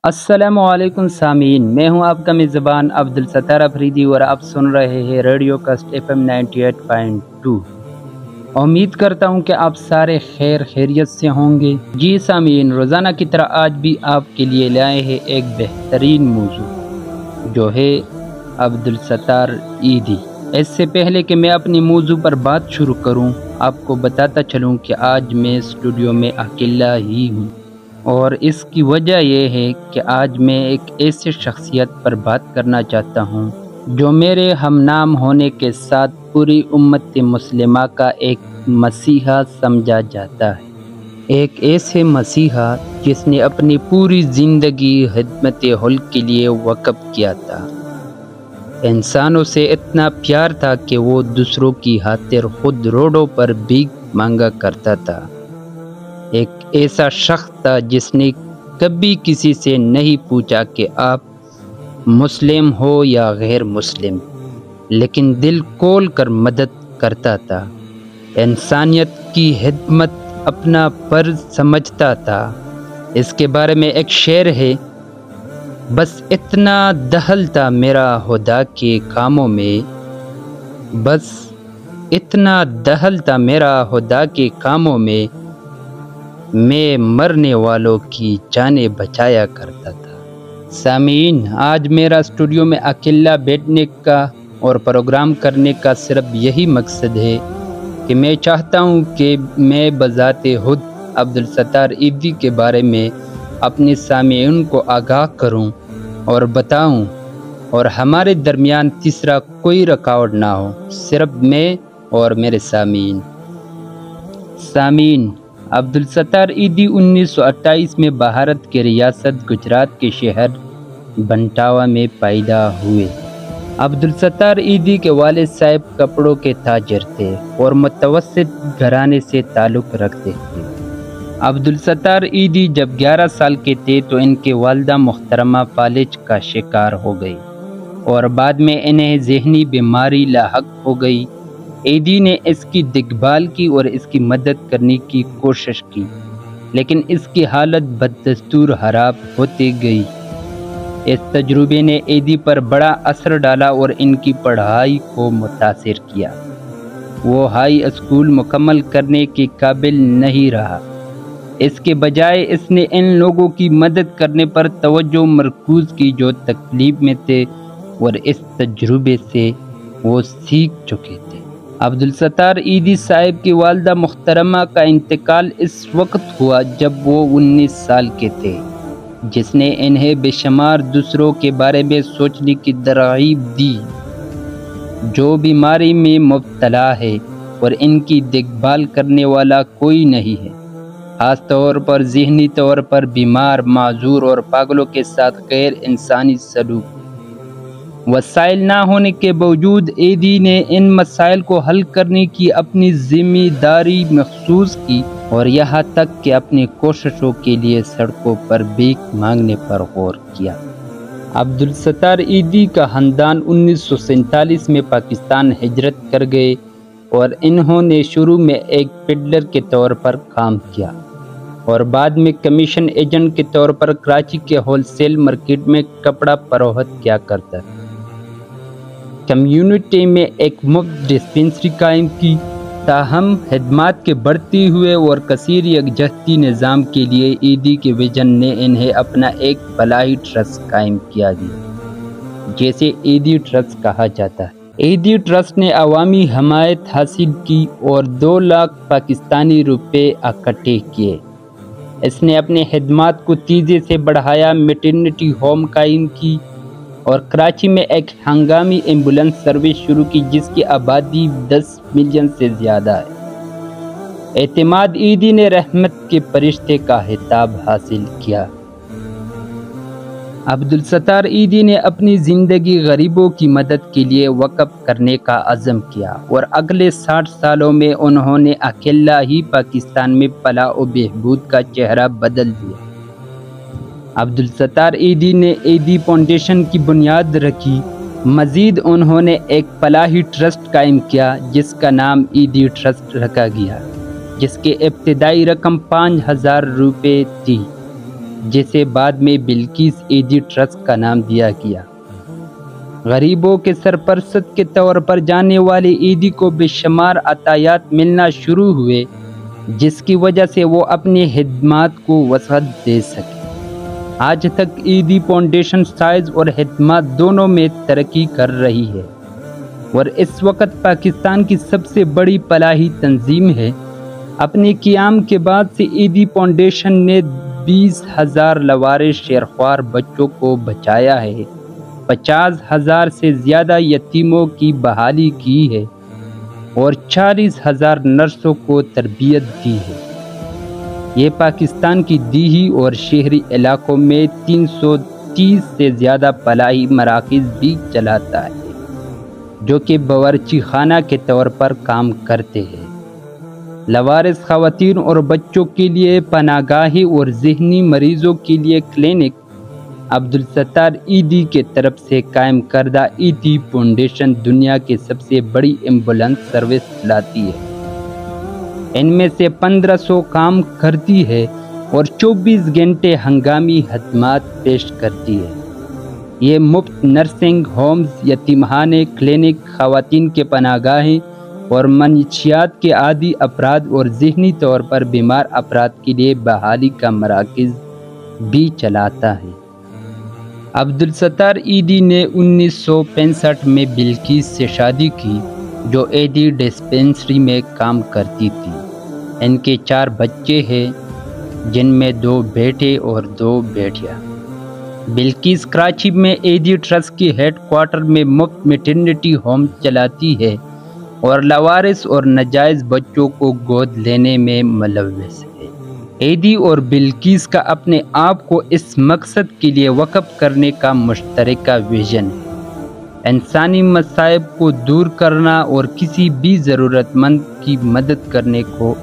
السلام علیکم سامعین، میں ہوں آپ کا میزبان عبدالستار افریدی اور آپ سن رہے ہیں ریڈیو کسٹ FM 98.2۔ امید کرتا ہوں کہ آپ سارے خیریت سے ہوں گے۔ جی سامعین، روزانہ کی طرح آج بھی آپ کے لیے لائے ہیں ایک بہترین موضوع جو ہے عبدالستار عیدی۔ اس سے پہلے کہ میں اپنی موضوع پر بات شروع کروں، آپ کو بتاتا چلوں کہ آج میں اسٹوڈیو میں اکیلا ہی ہوں، اور اس کی وجہ یہ ہے کہ آج میں ایک ایسے شخصیت پر بات کرنا چاہتا ہوں جو میرے ہم نام ہونے کے ساتھ پوری امت مسلمہ کا ایک مسیحا سمجھا جاتا ہے۔ ایک ایسے مسیحا جس نے اپنی پوری زندگی خدمت خلق کے لیے وقف کیا تھا۔ انسانوں سے اتنا پیار تھا کہ وہ دوسروں کی خاطر خود روڈوں پر بھیک مانگا کرتا تھا۔ ایک ایسا شخص تھا جس نے کبھی کسی سے نہیں پوچھا کہ آپ مسلم ہو یا غیر مسلم، لیکن دل کھول کر مدد کرتا تھا۔ انسانیت کی خدمت اپنا فرض سمجھتا تھا۔ اس کے بارے میں ایک شعر ہے: بس اتنا دخل تھا میرا خدا کے کاموں میں، بس اتنا دخل تھا میرا خدا کے کاموں میں مرنے والوں کی جانیں بچایا کرتا تھا۔ سامعین، آج میرا اسٹوڈیو میں اکیلا بیٹھنے کا اور پروگرام کرنے کا صرف یہی مقصد ہے کہ میں چاہتا ہوں کہ میں بذات خود عبدالستار عیدی کے بارے میں اپنے سامعین کو آگاہ کروں اور بتاؤں، اور ہمارے درمیان تیسرا کوئی رکاوٹ نہ ہو، صرف میں اور میرے سامعین۔ عبدالستار عیدی 1928 میں بھارت کے ریاست گجرات کے شہر بنٹاوا میں پیدا ہوئے۔ عبدالستار عیدی کے والد صاحب کپڑوں کے تاجر تھے اور متوسط گھرانے سے تعلق رکھتے تھے۔ عبدالستار عیدی جب 11 سال کے تھے تو ان کی والدہ محترمہ فالج کا شکار ہو گئی اور بعد میں انہیں ذہنی بیماری لاحق ہو گئی۔ عیدی نے اس کی دیکھ بھال کی اور اس کی مدد کرنے کی کوشش کی، لیکن اس کی حالت بدستور خراب ہوتی گئی۔ اس تجربے نے عیدی پر بڑا اثر ڈالا اور ان کی پڑھائی کو متاثر کیا۔ وہ ہائی اسکول مکمل کرنے کے قابل نہیں رہا، اس کے بجائے اس نے ان لوگوں کی مدد کرنے پر توجہ مرکوز کی جو تکلیف میں تھے، اور اس تجربے سے وہ سیکھ چکے تھے۔ عبدالستار عیدی صاحب کی والدہ محترمہ کا انتقال اس وقت ہوا جب وہ 19 سال کے تھے، جس نے انہیں بے شمار دوسروں کے بارے میں سوچنے کی ترغیب دی جو بیماری میں مبتلا ہے اور ان کی دیکھ بھال کرنے والا کوئی نہیں ہے، خاص طور پر ذہنی طور پر بیمار، معذور اور پاگلوں کے ساتھ غیر انسانی سلوک۔ وسائل نہ ہونے کے باوجود عیدی نے ان مسائل کو حل کرنے کی اپنی ذمہ داری محسوس کی اور یہاں تک کہ اپنی کوششوں کے لیے سڑکوں پر بھیک مانگنے پر غور کیا۔ عبدالستار عیدی کا خاندان 1947 میں پاکستان ہجرت کر گئے اور انہوں نے شروع میں ایک پیڈلر کے طور پر کام کیا اور بعد میں کمیشن ایجنٹ کے طور پر کراچی کے ہول سیل مارکیٹ میں کپڑا فروخت کیا کرتا تھا۔ کمیونٹی میں ایک مفت ڈسپنسری قائم کی، تاہم خدمات کے بڑھتے ہوئے اور کثیر یکجہتی نظام کے لیے عیدی کے ویژن نے انہیں اپنا ایک فلاحی ٹرسٹ قائم کیا دیا، جسے عیدی ٹرسٹ کہا جاتا ہے۔ عیدی ٹرسٹ نے عوامی حمایت حاصل کی اور 2 لاکھ پاکستانی روپے اکٹھے کیے۔ اس نے اپنے خدمات کو تیزی سے بڑھایا، میٹرنٹی ہوم قائم کی اور کراچی میں ایک ہنگامی ایمبولینس سروس شروع کی جس کی آبادی 10 ملین سے زیادہ ہے۔ اعتماد عیدی نے رحمت کے فرشتے کا خطاب حاصل کیا۔ عبدالستار عیدی نے اپنی زندگی غریبوں کی مدد کے لیے وقف کرنے کا عزم کیا اور اگلے 60 سالوں میں انہوں نے اکیلا ہی پاکستان میں فلاح و بہبود کا چہرہ بدل دیا۔ عبدالستار عیدی نے عیدی فاؤنڈیشن کی بنیاد رکھی، مزید انہوں نے ایک فلاحی ٹرسٹ قائم کیا جس کا نام عیدی ٹرسٹ رکھا گیا، جس کی ابتدائی رقم 5000 روپے تھی۔ جسے بعد میں بلقیس عیدی ٹرسٹ کا نام دیا گیا۔ غریبوں کے سرپرست کے طور پر جانے والے عیدی کو بے شمار عطیات ملنا شروع ہوئے، جس کی وجہ سے وہ اپنی خدمات کو وسعت دے سکے۔ آج تک عیدی فاؤنڈیشن سائز اور خدمات دونوں میں ترقی کر رہی ہے اور اس وقت پاکستان کی سب سے بڑی فلاحی تنظیم ہے۔ اپنے قیام کے بعد سے عیدی فاؤنڈیشن نے 20,000 لاوارث شیرخوار بچوں کو بچایا ہے، 50,000 سے زیادہ یتیموں کی بحالی کی ہے اور 40,000 نرسوں کو تربیت دی ہے۔ یہ پاکستان کی دیہی اور شہری علاقوں میں 330 سے زیادہ فلاحی مراکز بھی چلاتا ہے، جو کہ باورچی خانہ کے طور پر کام کرتے ہیں۔ لاوارث خواتین اور بچوں کے لیے پناہ گاہیں اور ذہنی مریضوں کے لیے کلینک عبدالستار عیدی کے طرف سے قائم کردہ عیدی فاؤنڈیشن دنیا کی سب سے بڑی ایمبولینس سروس چلاتی ہے۔ ان میں سے 1500 کام کرتی ہے اور 24 گھنٹے ہنگامی خدمات پیش کرتی ہے۔ یہ مفت نرسنگ ہومز، یتیمخانے، کلینک، خواتین کے پناہ گاہیں اور منشیات کے عادی افراد اور ذہنی طور پر بیمار افراد کے لیے بحالی کا مراکز بھی چلاتا ہے۔ عبدالستار عیدی نے 1965 میں بلقیس سے شادی کی، جو عیدی ڈسپنسری میں کام کرتی تھی۔ ان کے 4 بچے ہیں، جن میں 2 بیٹے اور 2 بیٹیاں۔ بلقیس کراچی میں عیدی ٹرسٹ کی ہیڈ کوارٹر میں مفت میٹرنٹی ہوم چلاتی ہے اور لاوارث اور ناجائز بچوں کو گود لینے میں ملوث ہے۔ عیدی اور بلقیس کا اپنے آپ کو اس مقصد کے لیے وقف کرنے کا مشترکہ ویژن ہے، انسانی مصائب کو دور کرنا اور کسی بھی ضرورت مند کی مدد کرنے کو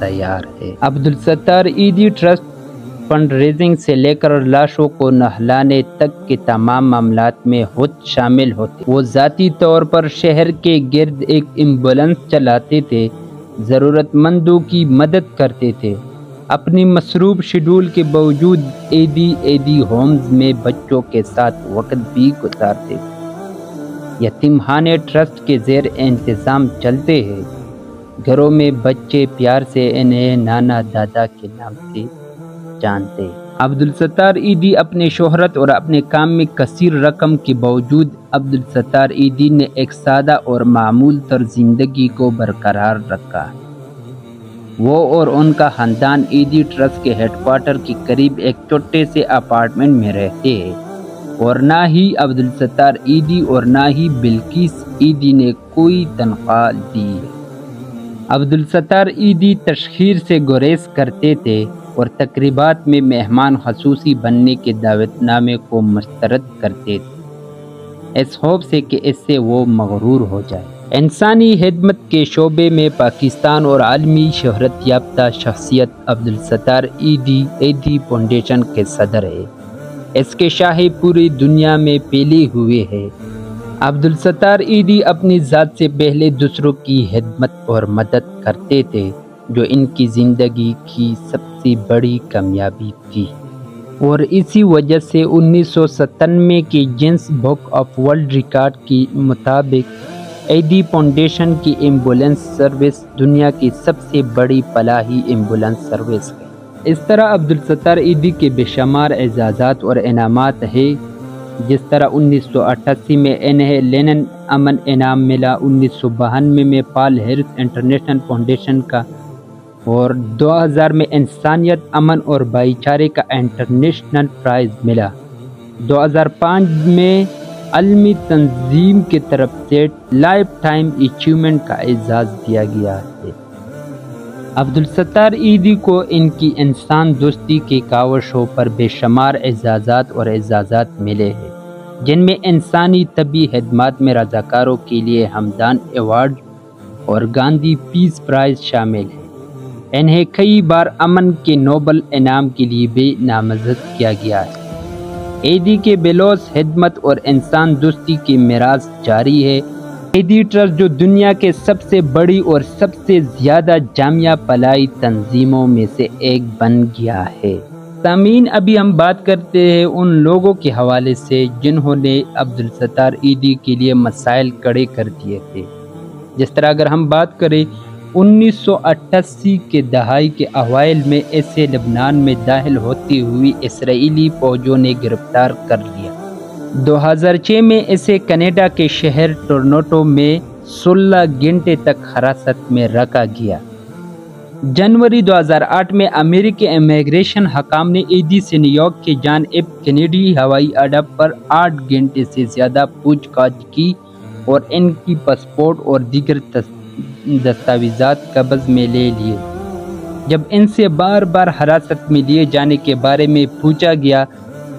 تیار ہے۔ عبدالستار عیدی ٹرسٹ فنڈ ریزنگ سے لے کر لاشوں کو نہلانے تک کے تمام معاملات میں خود شامل ہوتے۔ وہ ذاتی طور پر شہر کے گرد ایک ایمبولینس چلاتے تھے، ضرورت مندوں کی مدد کرتے تھے۔ اپنی مصروف شیڈول کے باوجود عیدی ہومز میں بچوں کے ساتھ وقت بھی گزارتے تھے۔ یتیم خانے ٹرسٹ کے زیر انتظام چلتے ہیں۔ گھروں میں بچے پیار سے انہیں نانا دادا کے نام سے جانتے ہیں۔ عبدالستار عیدی اپنے شہرت اور اپنے کام میں کثیر رقم کے باوجود عبدالستار عیدی نے ایک سادہ اور معمول تر زندگی کو برقرار رکھا ہے۔ وہ اور ان کا خاندان عیدی ٹرسٹ کے ہیڈ کوارٹر کے قریب ایک چھوٹے سے اپارٹمنٹ میں رہتے ہیں اور نہ ہی عبدالستار عیدی اور نہ ہی بلقیس عیدی نے کوئی تنخواہ دی ہے۔ عبدالستار عیدی تشہیر سے گریز کرتے تھے اور تقریبات میں مہمان خصوصی بننے کے دعوت نامے کو مسترد کرتے تھے، اس خوف سے کہ اس سے وہ مغرور ہو جائے۔ انسانی خدمت کے شعبے میں پاکستان اور عالمی شہرت یافتہ شخصیت عبدالستار عیدی فاؤنڈیشن کے صدر ہے۔ اس کے شاخیں پوری دنیا میں پھیلے ہوئے ہیں۔ عبدالستار عیدی اپنی ذات سے پہلے دوسروں کی خدمت اور مدد کرتے تھے، جو ان کی زندگی کی سب سے بڑی کامیابی تھی، اور اسی وجہ سے 1997 کے grains book of world record کے مطابق عیدی فاؤنڈیشن کی ایمبولینس سروس دنیا کی سب سے بڑی فلاحی ایمبولینس سروس ہے۔ اس طرح عبدالستار عیدی کے بے شمار اعزازات اور انعامات ہیں، جس طرح 1988 میں انہیں لینن امن انعام ملا، 1992 میں پال ہیرس انٹرنیشنل فاؤنڈیشن کا، اور 2000 میں انسانیت، امن اور بھائی چارے کا انٹرنیشنل پرائز ملا۔ 2005 میں عالمی تنظیم کی طرف سے لائف ٹائم اچیومنٹ کا اعزاز دیا گیا ہے۔ عبدالستار عیدی کو ان کی انسان دوستی کے کاوشوں پر بے شمار اعزازات ملے ہیں، جن میں انسانی طبی خدمات میں رضاکاروں کے لیے ہمدان ایوارڈ اور گاندھی پیس پرائز شامل ہیں۔ انہیں کئی بار امن کے نوبل انعام کے لیے بھی نامزد کیا گیا ہے۔ عیدی کے بلوس خدمت اور انسان دوستی کی میراث جاری ہے۔ عیدی ٹرسٹ، جو دنیا کے سب سے بڑی اور سب سے زیادہ جامع فلاحی تنظیموں میں سے ایک بن گیا ہے۔ سامعین، ابھی ہم بات کرتے ہیں ان لوگوں کے حوالے سے جنہوں نے عبدالستار ایدھی کے لیے مسائل کھڑے کر دیے تھے۔ جس طرح اگر ہم بات کریں 1988 کے دہائی کے اوائل میں اسے لبنان میں داخل ہوتی ہوئی اسرائیلی فوجوں نے گرفتار کر لیا۔ 2006 میں اسے کینیڈا کے شہر ٹورنٹو میں 16 گھنٹے تک حراست میں رکھا گیا۔ جنوری 2008 میں امریکی امیگریشن حکام نے ایدھی سے نیویارک کے جان ایف کینیڈی ہوائی اڈہ پر 8 گھنٹے سے زیادہ پوچھ گچھ کی اور ان کی پاسپورٹ اور دیگر دستاویزات قبض میں لے لیے۔ جب ان سے بار بار حراست میں لیے جانے کے بارے میں پوچھا گیا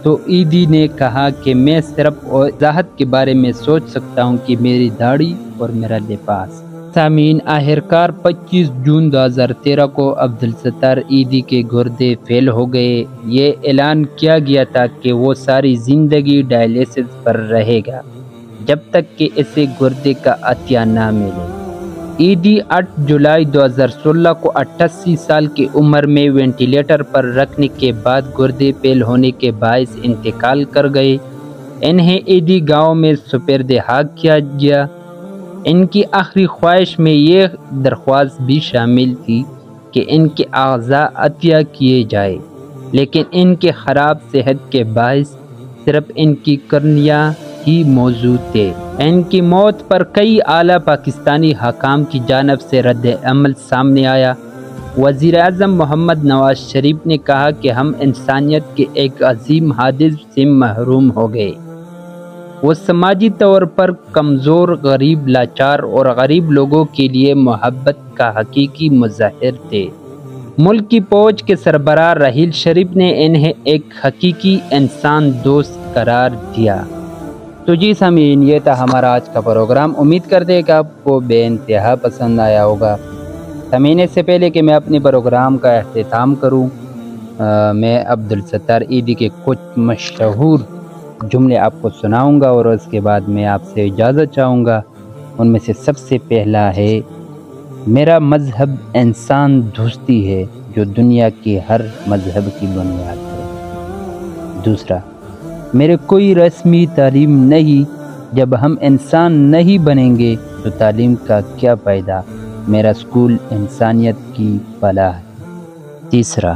تو ایدھی نے کہا کہ میں صرف وضاحت کے بارے میں سوچ سکتا ہوں کہ میری داڑھی اور میرا لباس۔ سامعین، آخرکار 25 جون 2013 کو عبدالستار ایدھی کے گردے فیل ہو گئے۔ یہ اعلان کیا گیا تھا کہ وہ ساری زندگی ڈائلیسس پر رہے گا جب تک کہ اسے گردے کا عطیہ نہ ملے۔ ایدھی 8 جولائی 2016 کو 88 سال کی عمر میں وینٹیلیٹر پر رکھنے کے بعد گردے فیل ہونے کے باعث انتقال کر گئے۔ انہیں ایدھی گاؤں میں سپرد خاک کیا گیا۔ ان کی آخری خواہش میں یہ درخواست بھی شامل تھی کہ ان کے اعضاء عطیہ کیے جائے، لیکن ان کے خراب صحت کے باعث صرف ان کی کرنیاں ہی موجود تھے۔ ان کی موت پر کئی اعلیٰ پاکستانی حکام کی جانب سے رد عمل سامنے آیا۔ وزیر اعظم محمد نواز شریف نے کہا کہ ہم انسانیت کے ایک عظیم حادث سے محروم ہو گئے۔ وہ سماجی طور پر کمزور، غریب، لاچار اور غریب لوگوں کے لیے محبت کا حقیقی مظہر تھے۔ ملک کی فوج کے سربراہ راحیل شریف نے انہیں ایک حقیقی انسان دوست قرار دیا۔ تو جی سامعین، یہ تھا ہمارا آج کا پروگرام۔ امید کرتے ہیں کہ آپ کو بے انتہا پسند آیا ہوگا۔ سامعین، اس سے پہلے کہ میں اپنے پروگرام کا اختتام کروں، میں عبدالستار ایدھی کے کچھ مشہور جملے آپ کو سناؤں گا اور اس کے بعد میں آپ سے اجازت چاہوں گا۔ ان میں سے سب سے پہلا ہے، میرا مذہب انسان دوستی ہے جو دنیا کے ہر مذہب کی بنیاد ہے۔ دوسرا، میرے کوئی رسمی تعلیم نہیں، جب ہم انسان نہیں بنیں گے تو تعلیم کا کیا فائدہ، میرا اسکول انسانیت کی فلاح ہے۔ تیسرا،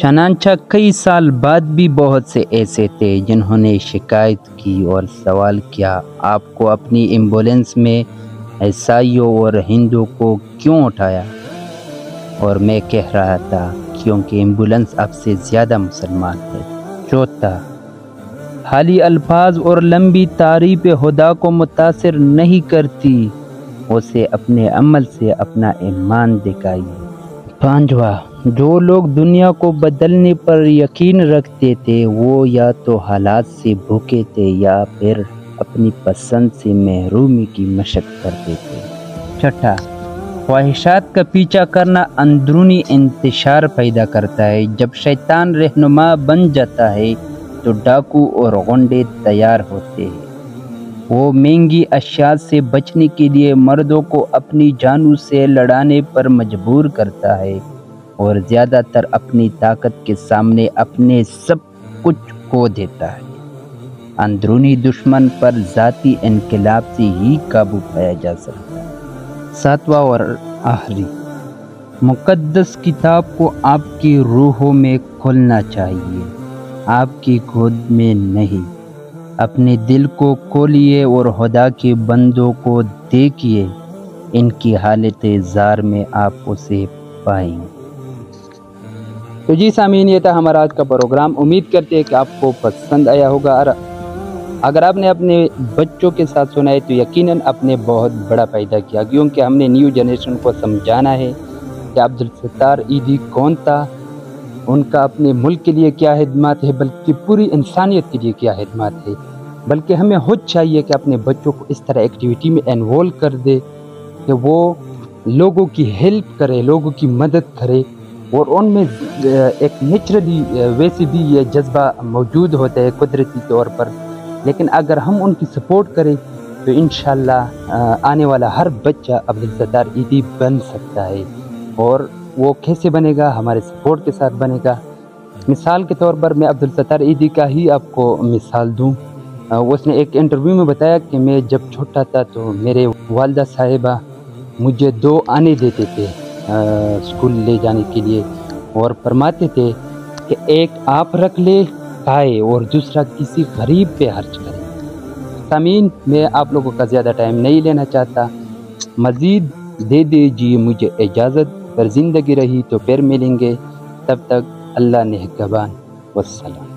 چنانچہ کئی سال بعد بھی بہت سے ایسے تھے جنہوں نے شکایت کی اور سوال کیا، آپ کو اپنی ایمبولینس میں عیسائیوں اور ہندوؤں کو کیوں اٹھایا؟ اور میں کہہ رہا تھا کیونکہ ایمبولینس اب سے زیادہ مسلمان ہے۔ چوتھا، خالی الفاظ اور لمبی تعریف خدا کو متاثر نہیں کرتی، اسے اپنے عمل سے اپنا ایمان دکھائیے۔ پانچواں، جو لوگ دنیا کو بدلنے پر یقین رکھتے تھے وہ یا تو حالات سے بھوکے تھے یا پھر اپنی پسند سے محرومی کی مشق کرتے تھے۔ چھٹا، خواہشات کا پیچھا کرنا اندرونی انتشار پیدا کرتا ہے۔ جب شیطان رہنما بن جاتا ہے تو ڈاکو اور غنڈے تیار ہوتے ہیں۔ وہ مہنگی اشیاء سے بچنے کے لیے مردوں کو اپنی جانوں سے لڑانے پر مجبور کرتا ہے اور زیادہ تر اپنی طاقت کے سامنے اپنے سب کچھ کھو دیتا ہے۔ اندرونی دشمن پر ذاتی انقلاب سے ہی قابو پایا جا سکتا ہے۔ ساتواں اور آخری، مقدس کتاب کو آپ کی روحوں میں کھولنا چاہیے، آپ کی گود میں نہیں۔ اپنے دل کو کھولیے اور خدا کے بندوں کو دیکھیے، ان کی حالت زار میں آپ اسے پائیں گے۔ تو جی سامعین، یہ تھا ہمارا آج کا پروگرام۔ امید کرتے ہیں کہ آپ کو پسند آیا ہوگا، اور اگر آپ نے اپنے بچوں کے ساتھ سنا ہے تو یقیناً آپ نے بہت بڑا فائدہ کیا، کیونکہ ہم نے نیو جنریشن کو سمجھانا ہے کہ عبدالستار ایدھی کون تھا، ان کا اپنے ملک کے لیے کیا خدمات ہے، بلکہ پوری انسانیت کے لیے کیا خدمات ہے۔ بلکہ ہمیں خود چاہیے کہ اپنے بچوں کو اس طرح ایکٹیویٹی میں انوالو کر دے کہ وہ لوگوں کی ہیلپ کرے، لوگوں کی مدد کرے، اور ان میں ایک نیچرلی ویسے بھی یہ جذبہ موجود ہوتا ہے قدرتی طور پر، لیکن اگر ہم ان کی سپورٹ کریں تو انشاءاللہ آنے والا ہر بچہ عبدالستار ایدھی بن سکتا ہے۔ اور وہ کیسے بنے گا؟ ہمارے سپورٹ کے ساتھ بنے گا۔ مثال کے طور پر میں عبدالستار عیدی کا ہی آپ کو مثال دوں، اس نے ایک انٹرویو میں بتایا کہ میں جب چھوٹا تھا تو میرے والدہ صاحبہ مجھے 2 آنے دیتے تھے اسکول لے جانے کے لیے، اور فرماتے تھے کہ ایک آپ رکھ لے کھائے اور دوسرا کسی غریب پہ خرچ کرے۔ سامعین، میں آپ لوگوں کا زیادہ ٹائم نہیں لینا چاہتا، مزید دے دیجیے مجھے اجازت، پر زندگی رہی تو پھر ملیں گے، تب تک اللہ نگہبان، والسلام۔